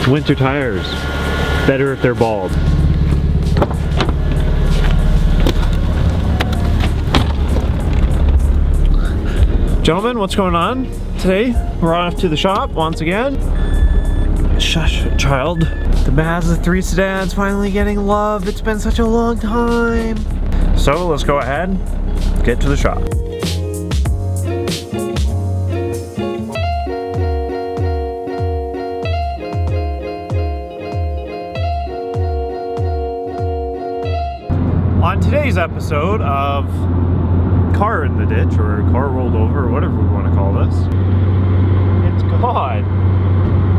Winter tires. Better if they're bald. Gentlemen, what's going on today? We're off to the shop once again. Shush, child. The Mazda 3 sedan's finally getting love. It's been such a long time. So let's go ahead, get to the shop. On today's episode of Car in the Ditch, or Car Rolled Over, or whatever we want to call this, it's gone.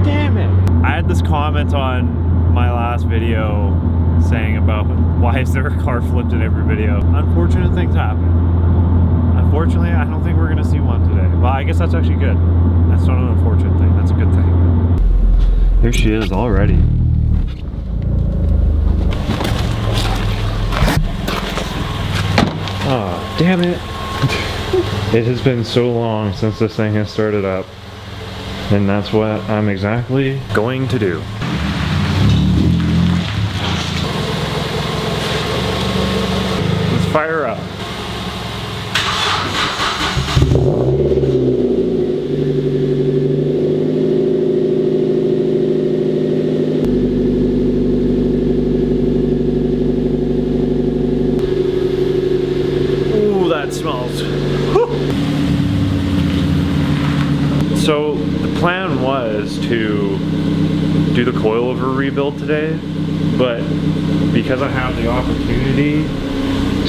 Damn it. I had this comment on my last video saying about why is there a car flipped in every video. Unfortunate things happen. Unfortunately, I don't think we're going to see one today. Well, I guess that's actually good. That's not an unfortunate thing. That's a good thing. Here she is already. Oh, damn it. It has been so long since this thing has started up. And that's what I'm exactly going to do. Let's fire up. Ooh, that smells. Whew. So the plan was to do the coilover rebuild today, but because I have the opportunity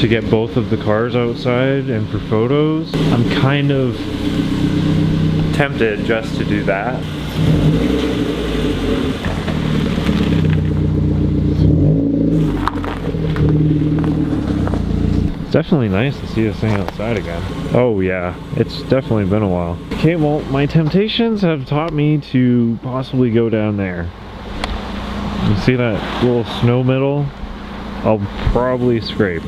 to get both of the cars outside and for photos, I'm kind of tempted just to do that. It's definitely nice to see this thing outside again. Oh yeah, it's definitely been a while. Okay, well, my temptations have taught me to possibly go down there. You see that little snow middle? I'll probably scrape,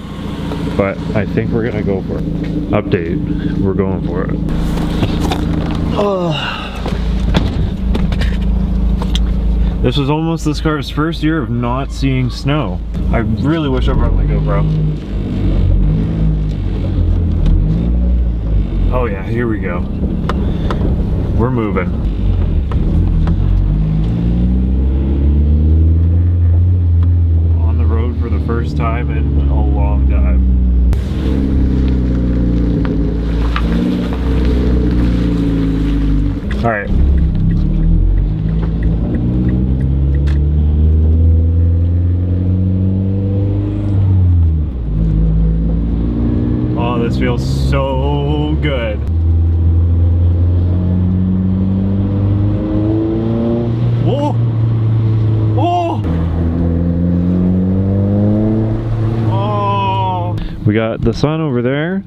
but I think we're gonna go for it. Update, we're going for it. This was almost this car's first year of not seeing snow. I really wish I brought my GoPro. Oh yeah, here we go. We're moving. On the road for the first time in a long time. All right. Oh, this feels so good. Whoa! Oh! Oh! We got the sun over there,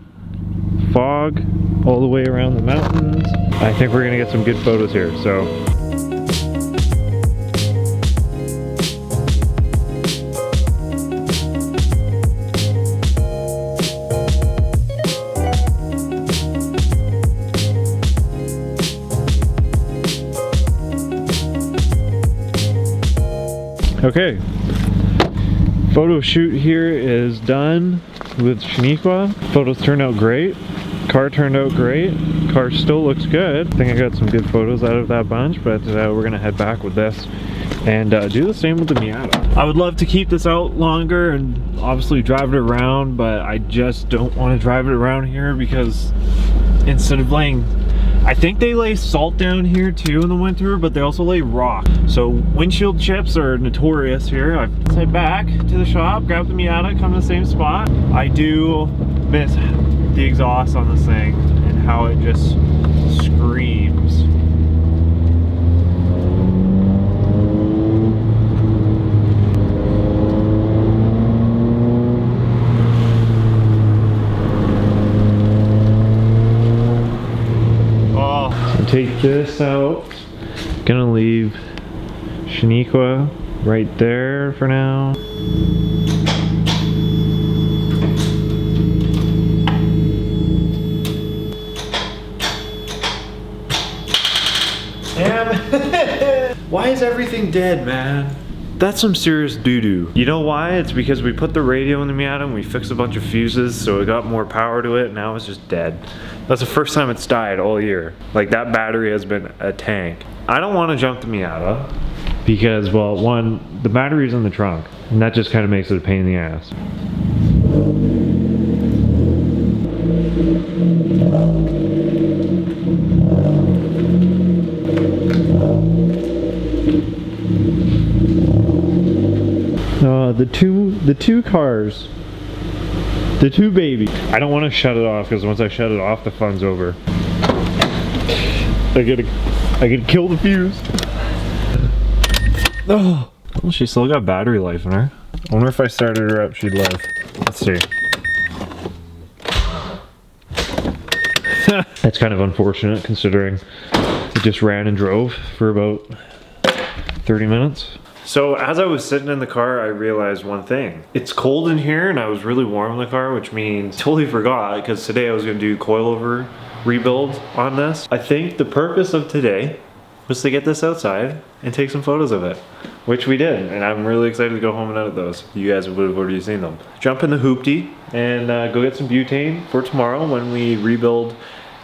fog all the way around the mountains. I think we're gonna get some good photos here, so. Okay, photo shoot here is done with Shaniqua. Photos turned out great. Car turned out great. Car still looks good. I think I got some good photos out of that bunch, but we're gonna head back with this and do the same with the Miata. I would love to keep this out longer and obviously drive it around, but I just don't want to drive it around here because instead of laying, I think they lay salt down here too in the winter, but they also lay rock. So windshield chips are notorious here. Let's head back to the shop, grab the Miata, come to the same spot. I do miss the exhaust on this thing and how it just screams. Take this out. Gonna leave Shaniqua right there for now. Damn it! Why is everything dead, man? That's some serious doo-doo. You know why? It's because we put the radio in the Miata and we fixed a bunch of fuses so it got more power to it and now it's just dead. That's the first time it's died all year. Like, that battery has been a tank. I don't want to junk the Miata because, well, one, the battery's in the trunk and that just kind of makes it a pain in the ass. The two cars, the two babies. I don't want to shut it off because once I shut it off, the fun's over. I gotta kill the fuse. Oh, well, she still got battery life in her. I wonder if I started her up, she'd live. Let's see. That's kind of unfortunate considering it just ran and drove for about 30 minutes. So as I was sitting in the car, I realized one thing. It's cold in here and I was really warm in the car, which means totally forgot because today I was gonna do coilover rebuild on this. I think the purpose of today was to get this outside and take some photos of it, which we did. And I'm really excited to go home and edit those. You guys would have already seen them. Jump in the hoopty and go get some butane for tomorrow when we rebuild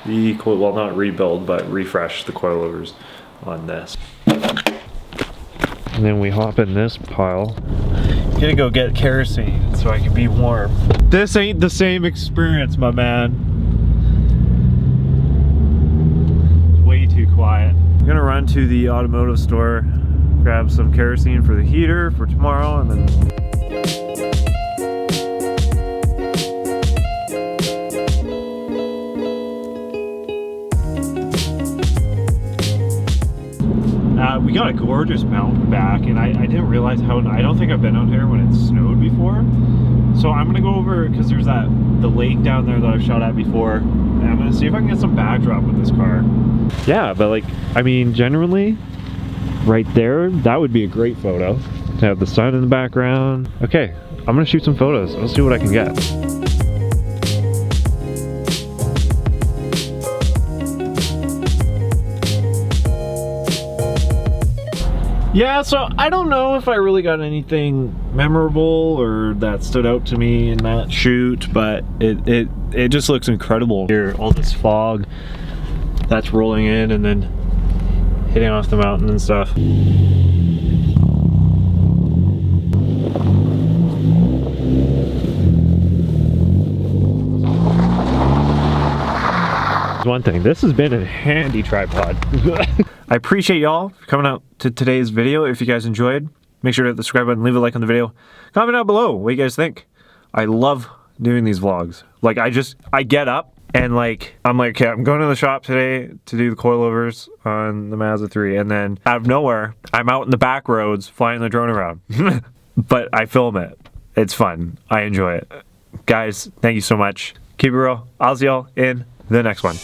the, well, not rebuild, but refresh the coilovers on this. And then we hop in this pile. Gonna go get kerosene so I can be warm. This ain't the same experience, my man. It's way too quiet. I'm gonna run to the automotive store, grab some kerosene for the heater for tomorrow, and then we got a gorgeous mountain back, and I didn't realize how, I don't think I've been out here when it snowed before. So I'm gonna go over, because there's the lake down there that I've shot at before, and I'm gonna see if I can get some backdrop with this car. Yeah, but like, I mean, generally, right there, that would be a great photo. To have the sun in the background. Okay, I'm gonna shoot some photos. Let's see what I can get. Yeah, so I don't know if I really got anything memorable or that stood out to me in that shoot, but it just looks incredible. Here, all this fog that's rolling in and then hitting off the mountain and stuff. One thing, this has been a handy tripod. I appreciate y'all for coming out to today's video. If you guys enjoyed, make sure to hit the subscribe button, leave a like on the video, comment down below what you guys think. I love doing these vlogs. Like, I get up and like, I'm like, okay, I'm going to the shop today to do the coilovers on the Mazda 3, and then out of nowhere, I'm out in the back roads flying the drone around. But I film it. It's fun. I enjoy it. Guys, thank you so much. Keep it real. I'll see y'all in the next one.